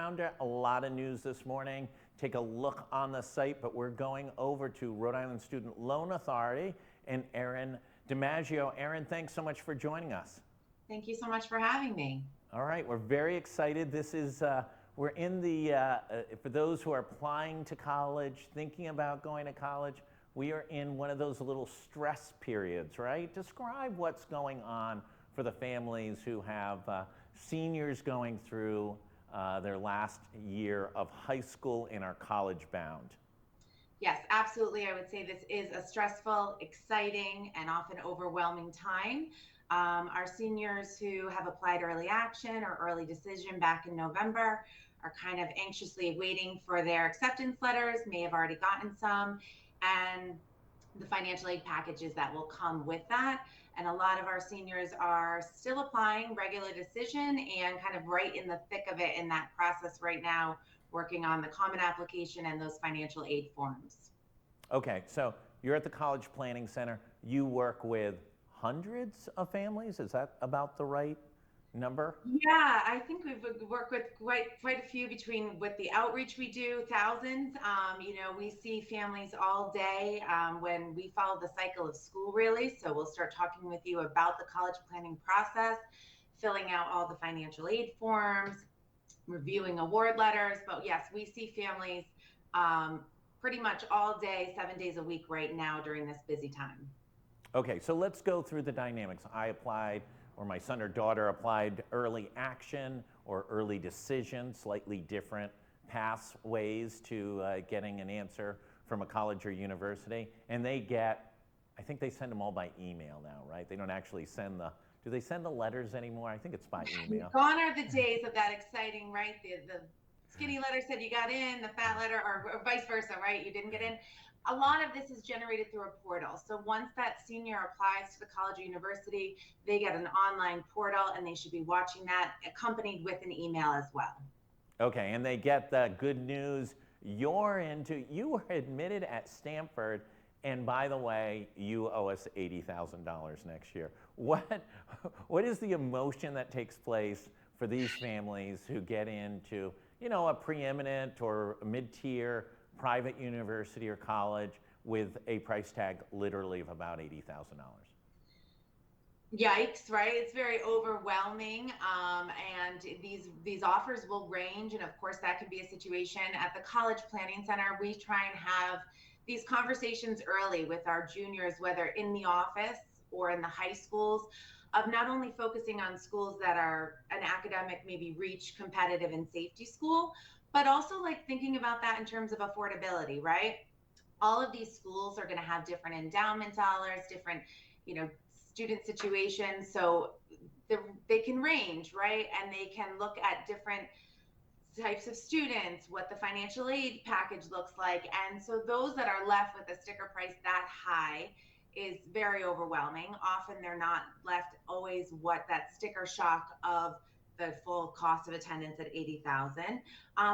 around a lot of news this morning. Take a look on the site, but we're going over to Rhode Island Student Loan Authority and Erin DeMaggio. Erin, thanks so much for joining us. Thank you so much for having me. All right, we're very excited. This is, we're in the, for those who are applying to college, thinking about going to college, we are in one of those little stress periods, right? Describe what's going on for the families who have seniors going through their last year of high school and are college bound. Yes, absolutely. I would say this is a stressful, exciting, and often overwhelming time. Our seniors who have applied early action or early decision back in November are kind of anxiously waiting for their acceptance letters, may have already gotten some, and the financial aid packages that will come with that. And a lot of our seniors are still applying regular decision and kind of right in the thick of it in that process right now, working on the common application and those financial aid forms. Okay, so you're at the College Planning Center. You work with hundreds of families. Is that about the right number? Yeah, I think we've worked with quite a few between with the outreach we do, thousands. We see families all day when we follow the cycle of school, really. So we'll start talking with you about the college planning process, filling out all the financial aid forms, reviewing award letters. But yes, we see families pretty much all day, 7 days a week right now during this busy time. Okay, so let's go through the dynamics. I applied, or my son or daughter applied early action or early decision, slightly different pathways to getting an answer from a college or university. And they get, I think they send them all by email now, right? They don't actually send the, do they send the letters anymore? I think it's by email. Gone are the days of that exciting, right? The skinny letter said you got in, the fat letter, or vice versa, right? You didn't get in. A lot of this is generated through a portal. So once that senior applies to the college or university, they get an online portal and they should be watching that accompanied with an email as well. Okay, and they get the good news. You were admitted at Stanford, and by the way, you owe us $80,000 next year. What is the emotion that takes place for these families who get into, a preeminent or mid-tier private university or college with a price tag literally of about $80,000? Yikes, right? It's very overwhelming. And these offers will range. And of course, that could be a situation at the College Planning Center. We try and have these conversations early with our juniors, whether in the office or in the high schools, of not only focusing on schools that are an academic, maybe reach, competitive, and safety school, but also like thinking about that in terms of affordability, right? All of these schools are going to have different endowment dollars, different, student situations. So they can range, right? And they can look at different types of students, what the financial aid package looks like. And so those that are left with a sticker price that high is very overwhelming. Often they're not left always what that sticker shock of the full cost of attendance at $80,000.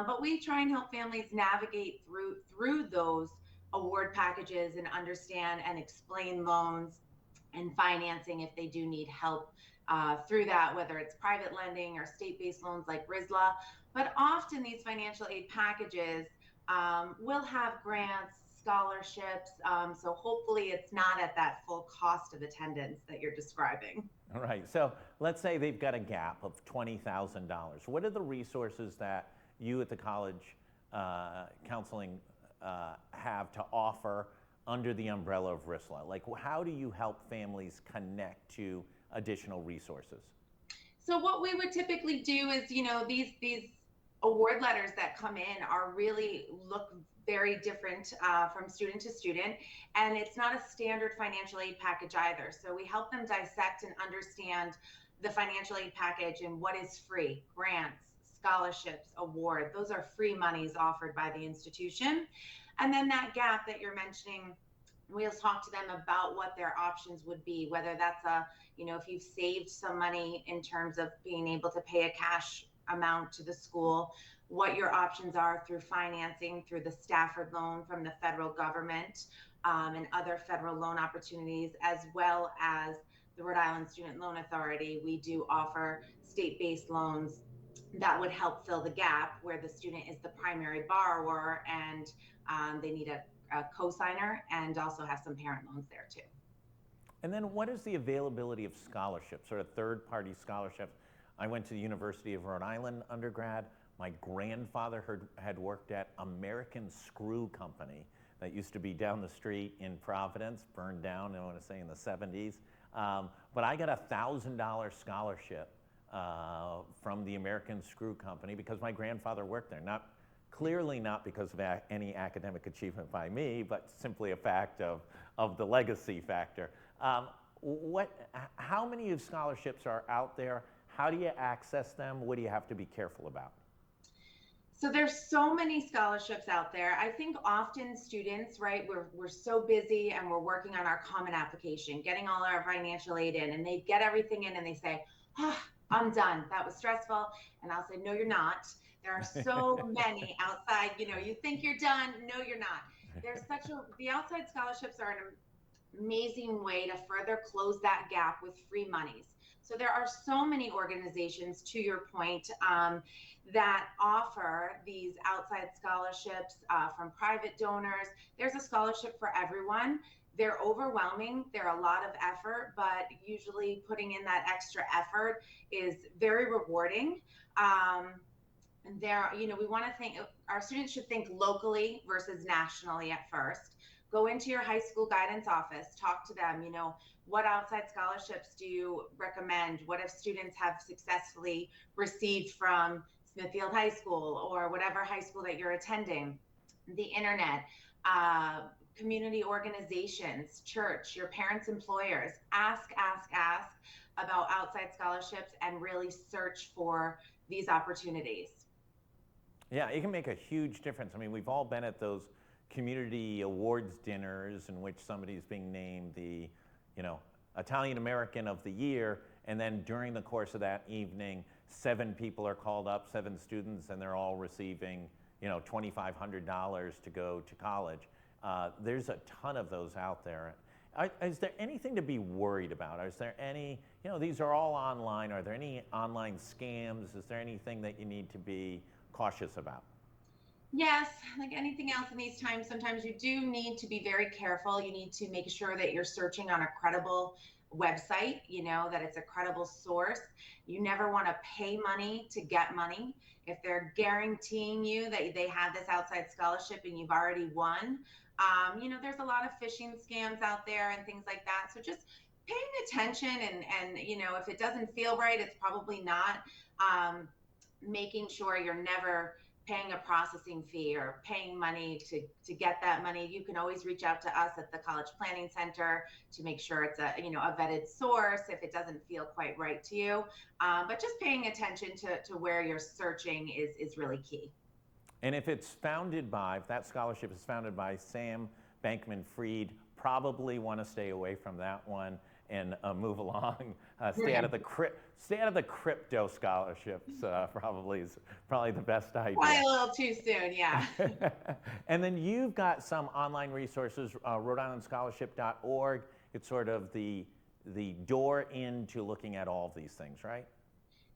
But we try and help families navigate through those award packages and understand and explain loans and financing if they do need help through that, whether it's private lending or state-based loans like RISLA. But often these financial aid packages will have grants, scholarships. So hopefully it's not at that full cost of attendance that you're describing. All right, so let's say they've got a gap of $20,000. What are the resources that you at the college counseling have to offer under the umbrella of RISLA? Like, how do you help families connect to additional resources? So what we would typically do is, these award letters that come in are really look very different from student to student. And it's not a standard financial aid package either. So we help them dissect and understand the financial aid package and what is free: grants, scholarships, award. Those are free monies offered by the institution. And then that gap that you're mentioning, we'll talk to them about what their options would be, whether that's if you've saved some money in terms of being able to pay a cash amount to the school, what your options are through financing, through the Stafford loan from the federal government, and other federal loan opportunities, as well as the Rhode Island Student Loan Authority. We do offer state-based loans that would help fill the gap where the student is the primary borrower and they need a co-signer and also have some parent loans there too. And then what is the availability of scholarships, sort of third-party scholarships? I went to the University of Rhode Island undergrad. My grandfather had worked at American Screw Company that used to be down the street in Providence, burned down, I want to say in the 70s. But I got a $1,000 scholarship from the American Screw Company because my grandfather worked there. Clearly not because of any academic achievement by me, but simply a fact of the legacy factor. How many of scholarships are out there? How do you access them? What do you have to be careful about? So there's so many scholarships out there. I think often students, right, we're so busy and we're working on our common application, getting all our financial aid in, and they get everything in and they say, oh, I'm done. That was stressful. And I'll say, no, you're not. There are so many outside, you think you're done. No, you're not. The outside scholarships are an amazing way to further close that gap with free monies. So there are so many organizations, to your point, that offer these outside scholarships from private donors. There's a scholarship for everyone. They're overwhelming. They're a lot of effort, but usually putting in that extra effort is very rewarding. And we want to think, our students should think locally versus nationally at first. Go into your high school guidance office, talk to them, what outside scholarships do you recommend? What if students have successfully received from Smithfield High School or whatever high school that you're attending? The internet, community organizations, church, your parents' employers. Ask about outside scholarships and really search for these opportunities. Yeah, it can make a huge difference. I mean, we've all been at those community awards dinners in which somebody's being named the, Italian American of the Year, and then during the course of that evening, 7 people are called up, 7 students, and they're all receiving, $2,500 to go to college. There's a ton of those out there. Is there anything to be worried about? Is there any, these are all online. Are there any online scams? Is there anything that you need to be cautious about? Yes, like anything else in these times, sometimes you do need to be very careful. You need to make sure that you're searching on a credible website, that it's a credible source. You never want to pay money to get money. If they're guaranteeing you that they have this outside scholarship and you've already won, there's a lot of phishing scams out there and things like that. So just paying attention and if it doesn't feel right, it's probably not. Making sure you're never paying a processing fee or paying money to get that money. You can always reach out to us at the College Planning Center to make sure it's a vetted source if it doesn't feel quite right to you. But just paying attention to where you're searching is really key. And if that scholarship is founded by Sam Bankman-Fried, probably want to stay away from that one and move along. Stay out of the crypto scholarships. Probably the best idea. Probably a little too soon, yeah. And then you've got some online resources, Rhode-IslandScholarship.org. It's sort of the door into looking at all of these things, right?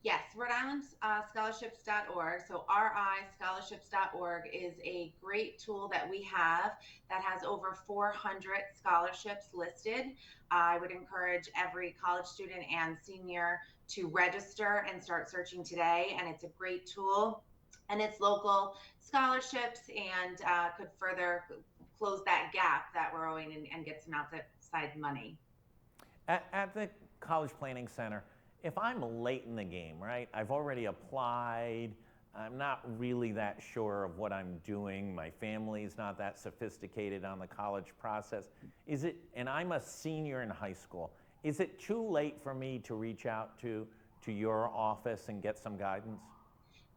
Yes, Rhode-IslandScholarships.org. So RIScholarships.org is a great tool that we have that has over 400 scholarships listed. I would encourage every college student and senior to register and start searching today. And it's a great tool. And it's local scholarships and could further close that gap that we're owing and get some outside money. At the College Planning Center, if I'm late in the game, right, I've already applied, I'm not really that sure of what I'm doing, my family's not that sophisticated on the college process, and I'm a senior in high school, is it too late for me to reach out to your office and get some guidance?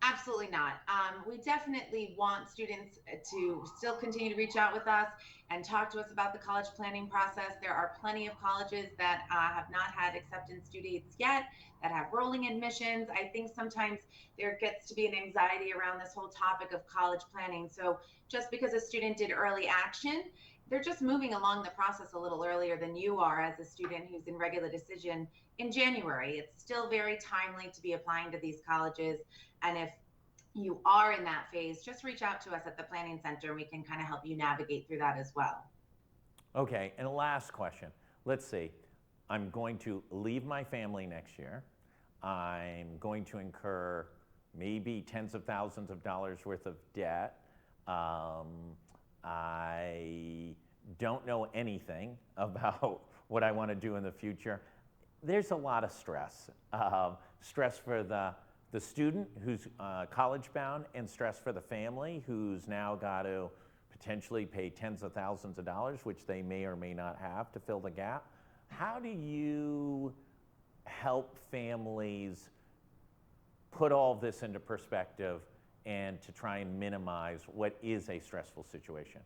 Absolutely not. We definitely want students to still continue to reach out with us and talk to us about the college planning process. There are plenty of colleges that have not had acceptance due dates yet, that have rolling admissions. I think sometimes there gets to be an anxiety around this whole topic of college planning. So just because a student did early action, they're just moving along the process a little earlier than you are as a student who's in regular decision in January. It's still very timely to be applying to these colleges. And if you are in that phase, just reach out to us at the Planning Center and we can kind of help you navigate through that as well. Okay, and last question. Let's see. I'm going to leave my family next year. I'm going to incur maybe tens of thousands of dollars worth of debt. I don't know anything about what I want to do in the future. There's a lot of stress. Stress for the student who's college bound, and stress for the family who's now got to potentially pay tens of thousands of dollars, which they may or may not have to fill the gap. How do you help families put all this into perspective and to try and minimize what is a stressful situation?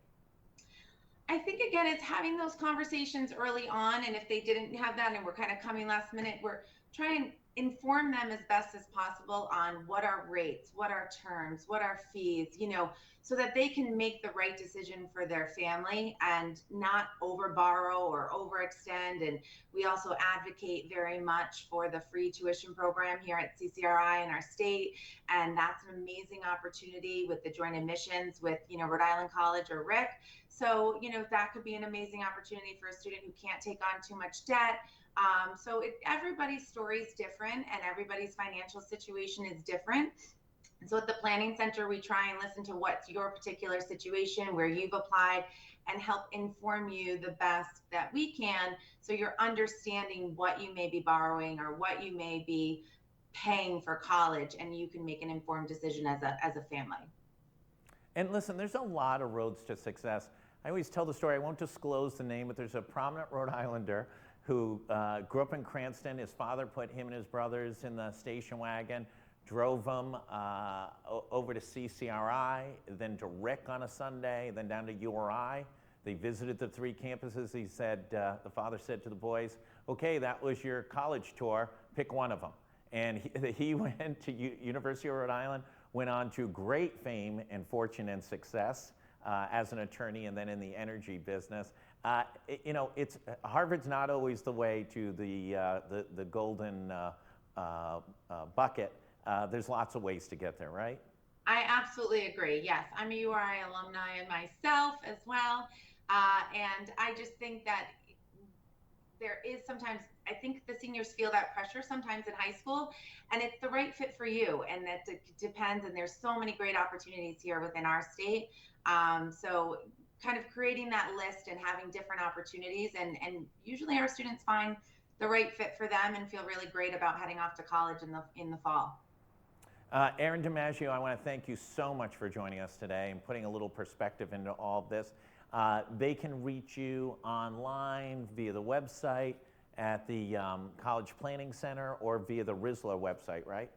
I think again, it's having those conversations early on. And if they didn't have that and we're kind of coming last minute, we're trying to inform them as best as possible on what are rates, what are terms, what are fees, so that they can make the right decision for their family and not over borrow or overextend. And we also advocate very much for the free tuition program here at CCRI in our state. And that's an amazing opportunity with the joint admissions with, Rhode Island College or RIC. So, that could be an amazing opportunity for a student who can't take on too much debt. Everybody's story is different and everybody's financial situation is different. And so at the Planning Center, we try and listen to what's your particular situation, where you've applied, and help inform you the best that we can, so you're understanding what you may be borrowing or what you may be paying for college, and you can make an informed decision as a family. And listen, there's a lot of roads to success. I always tell the story, I won't disclose the name, but there's a prominent Rhode Islander who grew up in Cranston. His father put him and his brothers in the station wagon, drove them over to CCRI, then to RIC on a Sunday, then down to URI. They visited the 3 campuses. He said, the father said to the boys, okay, that was your college tour, pick one of them. And he went to University of Rhode Island, went on to great fame and fortune and success as an attorney and then in the energy business. It's Harvard's not always the way to the golden bucket. There's lots of ways to get there, right? I absolutely agree. Yes, I'm a URI alumni myself as well. And I just think that there is sometimes, I think the seniors feel that pressure sometimes in high school, and it's the right fit for you. And that depends. And there's so many great opportunities here within our state. So kind of creating that list and having different opportunities. And usually our students find the right fit for them and feel really great about heading off to college in the fall. Erin DeMaggio, I want to thank you so much for joining us today and putting a little perspective into all of this. They can reach you online via the website at the College Planning Center or via the RISLA website, right?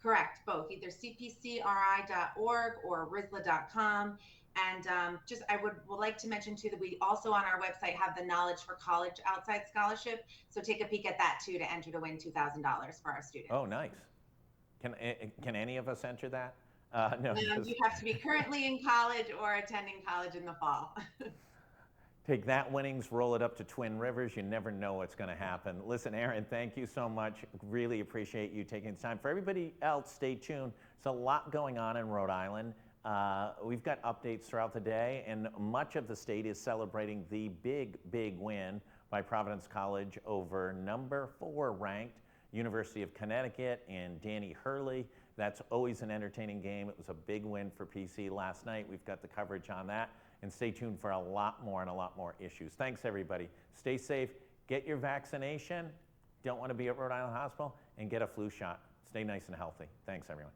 Correct, both, either cpcri.org or RISLA.com. And I would like to mention too that we also on our website have the Knowledge for College Outside Scholarship. So take a peek at that too to enter to win $2,000 for our students. Oh, nice. Can any of us enter that? No. You have to be currently in college or attending college in the fall. Take that winnings, roll it up to Twin Rivers. You never know what's going to happen. Listen, Erin, thank you so much. Really appreciate you taking the time. For everybody else, stay tuned. There's a lot going on in Rhode Island. We've got updates throughout the day, and much of the state is celebrating the big win by Providence College over number 4 ranked University of Connecticut and Danny Hurley. That's always an entertaining game. It was a big win for PC last night. We've got the coverage on that. And stay tuned for a lot more and a lot more issues. Thanks, everybody. Stay safe. Get your vaccination. Don't want to be at Rhode Island Hospital. And get a flu shot. Stay nice and healthy. Thanks, everyone.